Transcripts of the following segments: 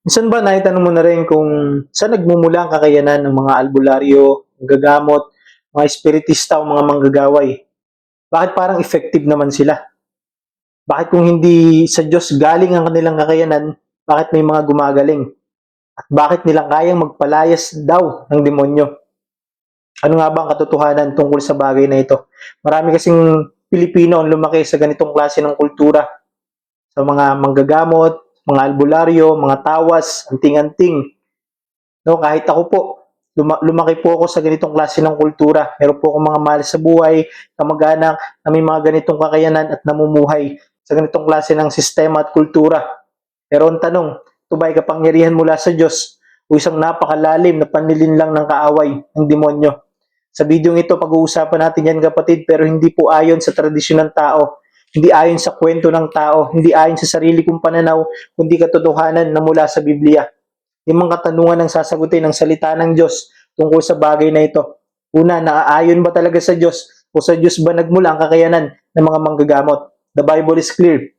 Minsan ba naitanong mo na rin kung saan nagmumula ang kakayanan ng mga albularyo, gagamot, mga espiritista o mga manggagaway? Bakit parang effective naman sila? Bakit kung hindi sa Diyos galing ang kanilang kakayanan, bakit may mga gumagaling? At bakit nila kayang magpalayas daw ng demonyo? Ano nga ba ang katotohanan tungkol sa bagay na ito? Marami kasing Pilipino ang lumaki sa ganitong klase ng kultura, sa mga manggagamot, mga albularyo, mga tawas, anting-anting. No, kahit ako po, lumaki po ako sa ganitong klase ng kultura. Meron po akong mga mahal sa buhay, kamag-anak na may mga ganitong kakayanan at namumuhay sa ganitong klase ng sistema at kultura. Pero ang tanong, ito ba ay kapangyarihan mula sa Diyos o isang napakalalim na panlilinlang ng kaaway ng demonyo? Sa video ito, pag-uusapan natin yan kapatid, pero hindi po ayon sa tradisyon ng tao, hindi ayon sa kwento ng tao, hindi ayon sa sarili kong pananaw, kundi katotohanan na mula sa Biblia. Yung mga katanungan ang sasagutin ng salita ng Diyos tungkol sa bagay na ito. Una, naaayon ba talaga sa Diyos? O sa Diyos ba nagmula ang kakayanan ng mga manggagamot? The Bible is clear.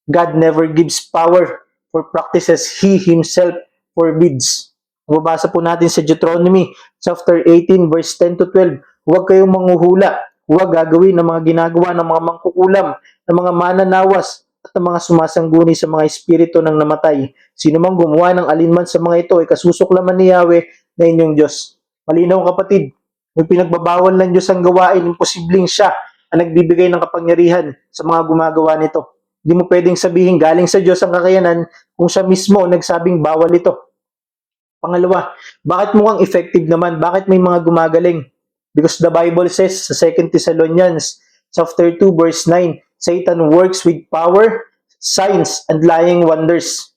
God never gives power for practices He Himself forbids. Mababasa po natin sa Deuteronomy chapter 18 verse 10 to 12. Huwag kayong manghuhula. Huwag gagawin ng mga ginagawa ng mga mangkukulam, ng mga mananawas, at ng mga sumasangguni sa mga espiritu ng namatay. Sino mang gumawa ng alinman sa mga ito ay kasusuklaman ni Yahweh na inyong Diyos. Malinaw kapatid, may pinagbabawal ng Diyos ang gawain, imposibleng siya ang nagbibigay ng kapangyarihan sa mga gumagawa nito. Hindi mo pwedeng sabihin galing sa Diyos ang kakayanan kung siya mismo nagsabing bawal ito. Pangalawa, bakit mukhang effective naman? Bakit may mga gumagaling? Because the Bible says sa 2 Thessalonians chapter 2 verse 9, Satan works with power, signs, and lying wonders.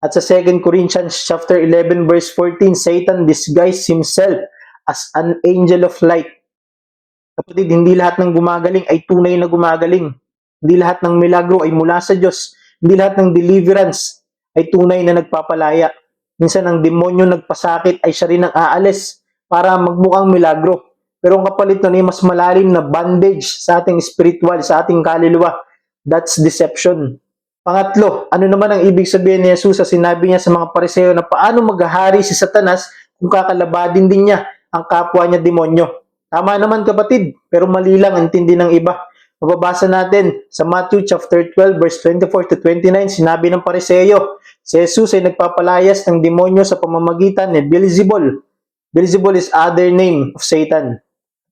At sa 2 Corinthians chapter 11 verse 14, Satan disguised himself as an angel of light. Kapatid, hindi lahat ng gumagaling ay tunay na gumagaling. Hindi lahat ng milagro ay mula sa Diyos. Hindi lahat ng deliverance ay tunay na nagpapalaya. Minsan ang demonyo nagpasakit ay siya rin ang aalis para magmukhang milagro. Pero ang kapalit nun ay mas malalim na bondage sa ating spiritual, sa ating kaluluwa. That's deception. Pangatlo, ano naman ang ibig sabihin ni Jesus sa sinabi niya sa mga pariseo na paano maghahari si Satanas kung kakalabadin din niya ang kapwa niya demonyo? Tama naman kapatid, pero mali lang ang intindi ng iba. Mababasa natin sa Matthew chapter 12 verse 24 to 29, sinabi ng pariseo, si Jesus ay nagpapalayas ng demonyo sa pamamagitan ni Beelzebul. Beelzebul is other name of Satan.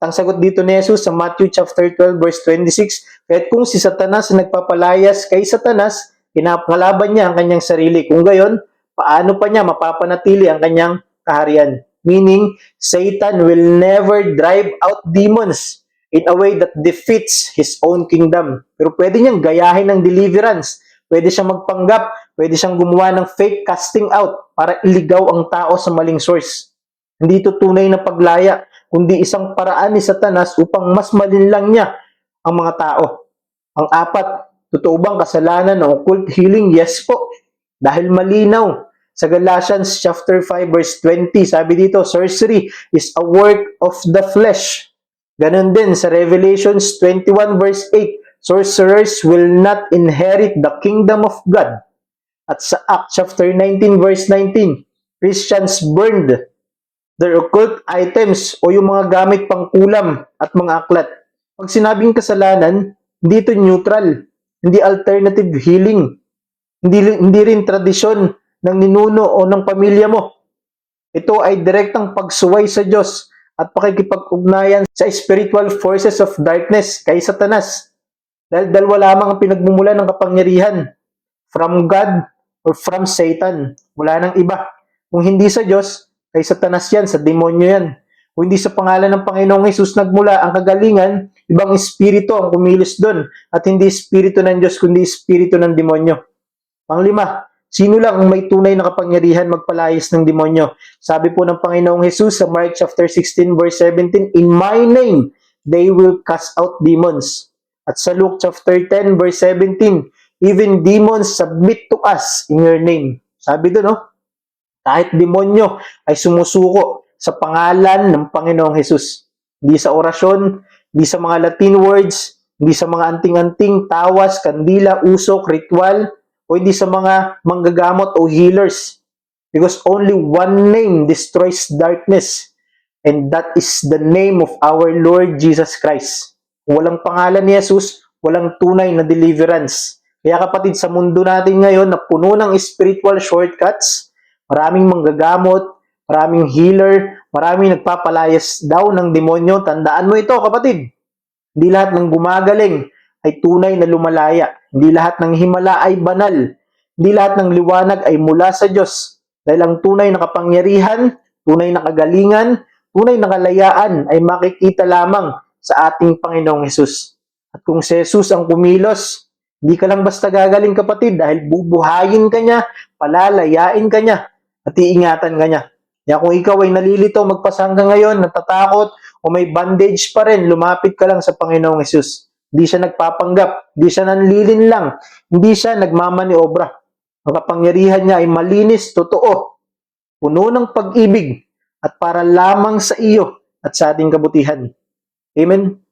Ang sagot dito ni Jesus sa Matthew chapter 12 verse 26, kahit kung si Satanas ay nagpapalayas kay Satanas, pinapakalaban niya ang kanyang sarili. Kung gayon, paano pa niya mapapanatili ang kanyang kaharian? Meaning, Satan will never drive out demons in a way that defeats his own kingdom. Pero pwede niyang gayahin ng deliverance. Pwede siyang magpanggap. Pwede siyang gumawa ng fake casting out para iligaw ang tao sa maling source. Hindi ito tunay na paglaya, kundi isang paraan ni Satanas upang mas malinlang niya ang mga tao. Ang apat, totoo bang kasalanan ng occult healing? Yes po. Dahil malinaw. Sa Galatians chapter 5 verse 20, sabi dito, sorcery is a work of the flesh. Ganon din sa Revelations 21 verse 8, sorcerers will not inherit the kingdom of God. At sa Acts chapter 19 verse 19, Christians burned their occult items o yung mga gamit pangkulam at mga aklat. Pag sinabing kasalanan, hindi ito neutral, hindi alternative healing, hindi rin tradisyon ng ninuno o ng pamilya mo. Ito ay direktang pagsuway sa Diyos at pakikipag-ugnayan sa spiritual forces of darkness kay Satanas. Dahil dalawa lamang ang pinagmumula ng kapangyarihan, from God or from Satan. Wala nang iba. Kung hindi sa Diyos, kay Satanas yan, sa demonyo yan. Kung hindi sa pangalan ng Panginoong Hesus nagmula ang kagalingan, ibang espiritu ang kumilos doon at hindi espiritu ng Diyos kundi espiritu ng demonyo. Panglima, sino lang ang may tunay na kapangyarihan magpalayas ng demonyo? Sabi po ng Panginoong Hesus sa Mark chapter 16 verse 17, in my name they will cast out demons. At sa Luke chapter 10 verse 17, even demons submit to us in your name. Sabi doon, no? Kahit demonyo ay sumusuko sa pangalan ng Panginoong Hesus. Hindi sa orasyon, hindi sa mga Latin words, hindi sa mga anting-anting, tawas, kandila, usok, ritual, o hindi sa mga manggagamot o healers. Because only one name destroys darkness, and that is the name of our Lord Jesus Christ. Kung walang pangalan ni Jesus, walang tunay na deliverance. Kaya kapatid, sa mundo natin ngayon na puno ng spiritual shortcuts, maraming manggagamot, maraming healer, maraming nagpapalayas daw ng demonyo. Tandaan mo ito, kapatid. Hindi lahat ng gumagaling ay tunay na lumalaya. Hindi lahat ng himala ay banal. Hindi lahat ng liwanag ay mula sa Diyos. Dahil ang tunay na kapangyarihan, tunay na kagalingan, tunay na kalayaan ay makikita lamang sa ating Panginoong Hesus. At kung si Jesus ang kumilos, hindi ka lang basta gagaling, kapatid, dahil bubuhayin ka niya, palalayain ka niya, at iingatan ka niya. Kaya kung ikaw ay nalilito magpasa hanggang ngayon, natatakot, o may bandage pa rin, lumapit ka lang sa Panginoong Hesus. Hindi siya nagpapanggap, hindi siya nanlilin lang, hindi siya nagmamaniobra. Ang kapangyarihan niya ay malinis, totoo, puno ng pag-ibig, at para lamang sa iyo at sa ating kabutihan. Amen.